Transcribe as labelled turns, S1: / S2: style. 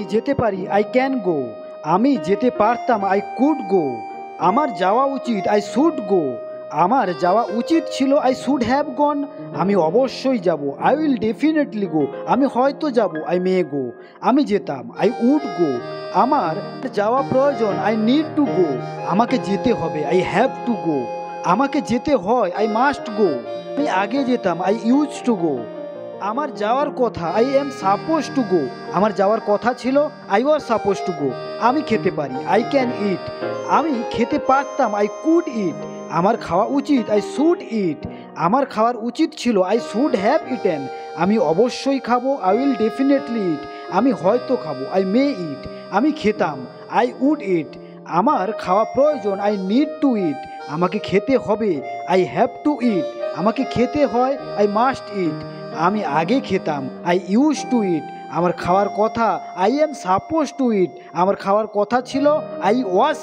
S1: যেতে পারি, I can go. আমি যেতে পারতাম, আই কুড গো। আমার যাওয়া উচিত, আই শুড গো। আমার যাওয়া উচিত ছিল, আই শুড হ্যাভ গন। আমি অবশ্যই যাব, আই উইল ডেফিনেটলি গো। আমি হয়তো যাব, আই মে গো। আমি যেতাম, আই উড গো। আমার যাওয়া প্রয়োজন, আই নিড টু গো। আমাকে যেতে হবে, আই হ্যাভ টু গো। আমাকে যেতে হয়, আই মাস্ট গো। আমি আগে যেতাম, আই ইউজ টু গো। আমার যাওয়ার কথা, I am suppose to go. আমার যাওয়ার কথা ছিল, I was suppose to go. আমি খেতে পারি, আই ক্যান ইট। আমি খেতে পারতাম, আই কুড ইট। আমার খাওয়া উচিত, আই শুড ইট। আমার খাওয়ার উচিত ছিল, আই শুড হ্যাভ ইটেন। আমি অবশ্যই খাবো, আই উইল ডেফিনেটলি ইট। আমি হয়তো খাবো, আই মে ইট। আমি খেতাম, আই উড ইট। আমার খাওয়া প্রয়োজন, আই নিড টু ইট। আমাকে খেতে হবে, আই হ্যাভ টু ইট। আমাকে খেতে হয়, আই মাস্ট ইট। আমি আগে খেতাম, আই ইউজ টু ইট। আমার খাওয়ার কথা, আই এম সাপোজ টু ইট। আমার খাওয়ার কথা ছিল, আই ওয়াজ